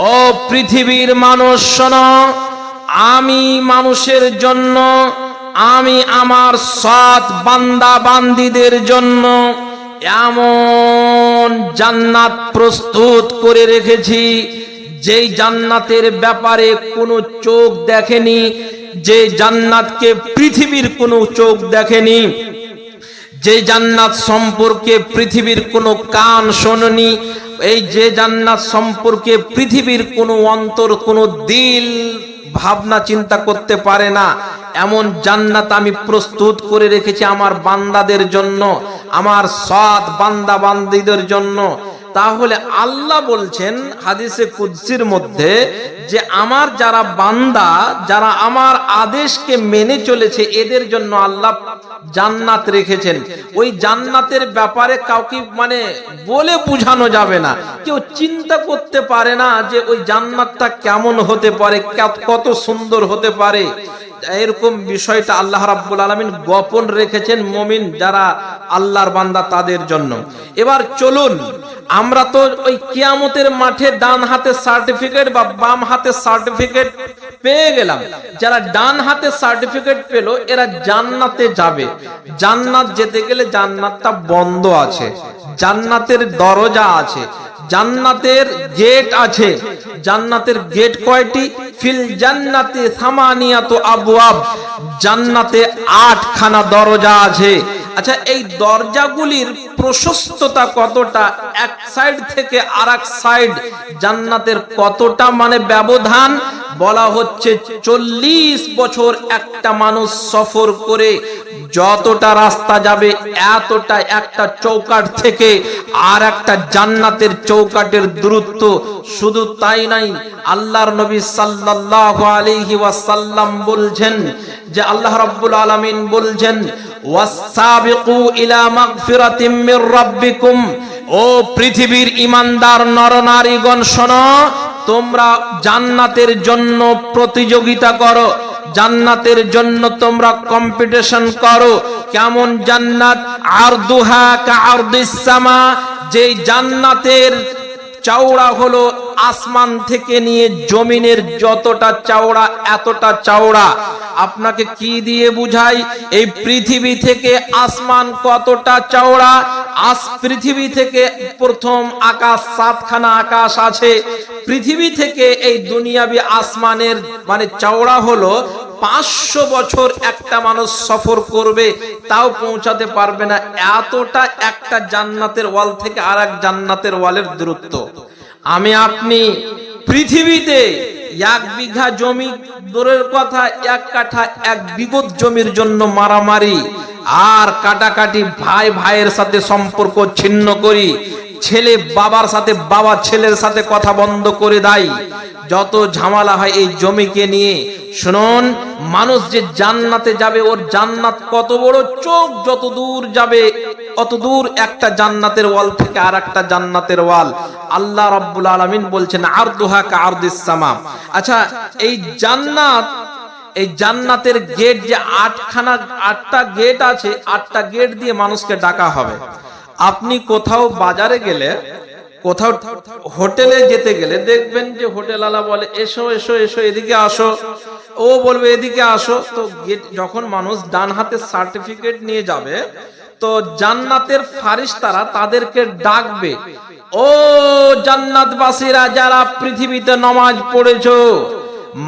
ও পৃথিবীর মানুষ শোনো, আমি মানুষের জন্য, আমি আমার সৎ বান্দা বান্দীদের জন্য এমন জান্নাত প্রস্তুত করে রেখেছি, যেই জান্নাতের ব্যাপারে কোনো চোখ দেখেনি, যে জান্নাতকে পৃথিবীর কোনো চোখ দেখেনি, যে জান্নাত সম্পর্কে পৃথিবীর কোনো কান শোনেনি, এই যে জান্নাত সম্পর্কে পৃথিবীর কোনো অন্তর, কোনো দিল ভাবনা চিন্তা করতে পারে না, এমন জান্নাত আমি প্রস্তুত করে রেখেছি আমার বান্দাদের জন্য, আমার সৎ বান্দা বান্দীদের জন্য। তাহলে আল্লাহ বলছেন হাদিসে কুদসির মধ্যে যে আমার যারা বান্দা, যারা আমার আদেশকে মেনে চলেছে, এদের জন্য আল্লাহ জান্নাত রেখেছেন। ওই জান্নাতের ব্যাপারে কাউকে বলে বোঝানো যাবে না, কেউ চিন্তা করতে পারে না যে ওই জান্নাতটা কেমন হতে পারে, কত সুন্দর হতে পারে। এরকম বিষয়টা আল্লাহ রাব্বুল আলামিন গোপন রেখেছেন মুমিন যারা আল্লাহর বান্দা তাদের জন্য। এবার চলুন, আমরা তো ওই কিয়ামতের মাঠে ডান হাতে সার্টিফিকেট বা বাম হাতে সার্টিফিকেট পেয়ে গেলাম। যারা ডান হাতে সার্টিফিকেট পেল এরা জান্নাতে যাবে। জান্নাত যেতে গেলে জান্নাতটা বন্ধ আছে, জান্নাতের দরজা আছে, জান্নাতের গেট আছে। জান্নাতের গেট কয়টি? ফিল জান্নাতি সামানিয়াতু আবওয়াব, জান্নাতে 8খানা দরজা আছে। আচ্ছা, এই দরজাগুলির প্রশস্ততা কতটা, এক সাইড থেকে আরেক সাইড জান্নাতের কতটা ব্যবধান? বলা হচ্ছে 40 বছর একটা মানুষ সফর করে যতটা রাস্তা যাবে এতটা একটা চৌকাঠ থেকে আর একটা জান্নাতের চৌকাঠের দূরত্ব। শুধু তাই নাই, আল্লাহর নবী সাল্লাল্লাহু আলাইহি ওয়াসাল্লাম বলছেন যে আল্লাহ রাব্বুল আলামিন বলছেন ওয়াসাবিকু ইলা মাগফিরাতিম মির রাব্বিকুম, ও পৃথিবীর ঈমানদার নরনারীগণ শোনো, তোমরা জান্নাতের জন্য প্রতিযোগিতা করো, জান্নাতের জন্য তোমরা কম্পিটিশন করো। কেমন জান্নাত? আরদুহা কাআরদিস সামা, যে জান্নাতের চওড়া হলো আসমান থেকে নিয়ে জমিনের যতটা চওড়া এতটা চওড়া। আপনাকে কি দিয়ে বুঝাই? এই পৃথিবী থেকে আসমান কতটা চওড়া? পৃথিবী থেকে প্রথম আকাশ, 7খানা আকাশ আছে। পৃথিবী থেকে এই দুনিয়াবি আসমানের চওড়া হলো 500 বছর একটা মানুষ সফর করবে তাও পৌঁছাতে পারবে না, এতটা একটা জান্নাতের ওয়াল থেকে আরেক জান্নাতের ওয়ালের দূরত্ব। আমি আপনি পৃথিবীতে 1 বিঘা জমি, দূরের কথা 1 কাঠা 1 বিঘত জমির জন্য মারামারি আর কাটাকাটি, ভাই ভাইয়ের সাথে সম্পর্ক ছিন্ন করি, ছেলে বাবার সাথে, বাবা ছেলের সাথে কথা বন্ধ করে দেয়, যত ঝামেলা হয় এই জমিকে নিয়ে। শুনুন, মানুষ যে জান্নাতে যাবে ওর জান্নাত কত বড়, চোখ যত দূর যাবে অত দূর একটা জান্নাতের ওয়াল থেকে আর একটা জান্নাতের ওয়াল। আল্লাহ রাব্বুল আলামিন বলছেন আরদুহা কাআরদিস সামা। আচ্ছা, এই জান্নাত, এই জান্নাতের গেট যে 8টা গেট আছে, 8টা গেট দিয়ে মানুষকে ডাকা হবে। আপনি কোথাও বাজারে গেলে, কোথাও হোটেলে যেতে গেলে দেখবেন যে হোটেলওয়ালা বলে এসো এসো এসো, এদিকে আসো, ও বলবে এদিকে আসো। তো গেট, যখন মানুষ ডান হাতে সার্টিফিকেট নিয়ে যাবে তো জান্নাতের ফারিস্তারা তাদেরকে ডাকবে, ও জান্নাতবাসীরা যারা পৃথিবীতে নামাজ পড়েছো,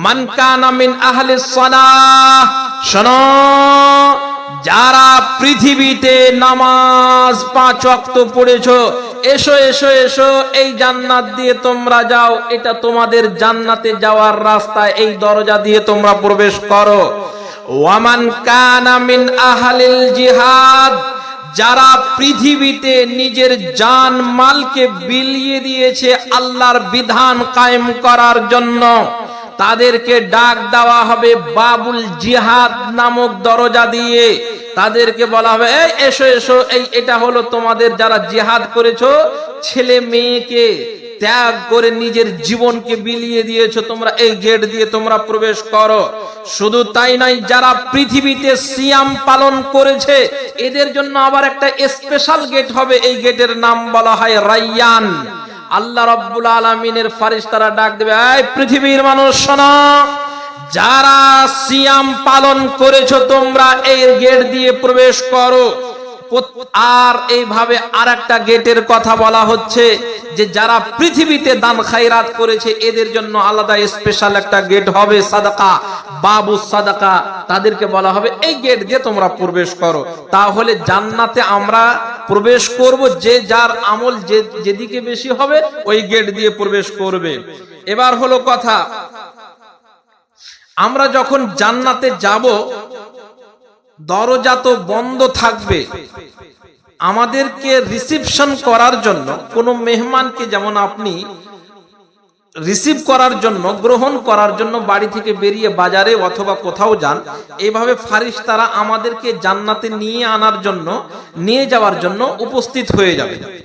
মান কানা মিন আহলিস সালাহ, শোনো, যারা পৃথিবীতে নামাজ 5 ওয়াক্ত পড়েছো, এসো এসো এসো, এই জান্নাত দিয়ে তোমরা যাও, এটা তোমাদের জান্নাতে যাওয়ার রাস্তা, এই দরজা দিয়ে তোমরা প্রবেশ করো। ওয়ামান কানা মিন আহলিল জিহাদ, যারা পৃথিবীতে নিজের জান মালকে বিলিয়ে দিয়েছে আল্লাহর বিধান কায়েম করার জন্য, তাদেরকে ডাক দেওয়া হবে বাবুল জিহাদ নামক দরজা দিয়ে। তাদেরকে বলা হবে এসো এসো, এটা হলো তোমাদের যারা জিহাদ করেছো, ছেলে মেয়েকে ত্যাগ করে নিজের জীবনকে বিলিয়ে দিয়েছো, তোমরা এই গেট দিয়ে তোমরা প্রবেশ করো। শুধু তাই নয়, যারা পৃথিবীতে সিয়াম পালন করেছে এদের জন্য আবার একটা স্পেশাল গেট হবে, এই গেটের নাম বলা হয় রাইয়ান। আল্লাহ রাব্বুল আলামিনের ফারিস্তারা ডাক দেবে, এই পৃথিবীর মানুষ শোনো, যারা সিয়াম পালন করেছো তোমরা এই গেট দিয়ে প্রবেশ করো। আর এইভাবে আরেকটা গেটের কথা বলা হচ্ছে যে যারা পৃথিবীতে দান খায়রাত করেছে এদের জন্য আলাদা স্পেশাল একটা গেট হবে, সাদাকা, বাবু সাদাকা, তাদেরকে বলা হবে এই গেট দিয়ে তোমরা প্রবেশ করো। তাহলে জান্নাতে আমরা প্রবেশ করব, যে যার আমল যেদিকে বেশি হবে ওই গেট দিয়ে প্রবেশ করবে। এবার হলো কথা, আমরা যখন জান্নাতে যাব দরজা তো বন্ধ থাকবে, আমাদেরকে রিসিপশন করার জন্য কোন মেহমানকে যেমন আপনি রিসিভ করার জন্য, গ্রহণ করার জন্য বাড়ি থেকে বেরিয়ে বাজারে অথবা কোথাও যান, এইভাবে ফারিস্তারা আমাদেরকে জান্নাতে নিয়ে আনার জন্য, নিয়ে যাওয়ার জন্য উপস্থিত হয়ে যাবে।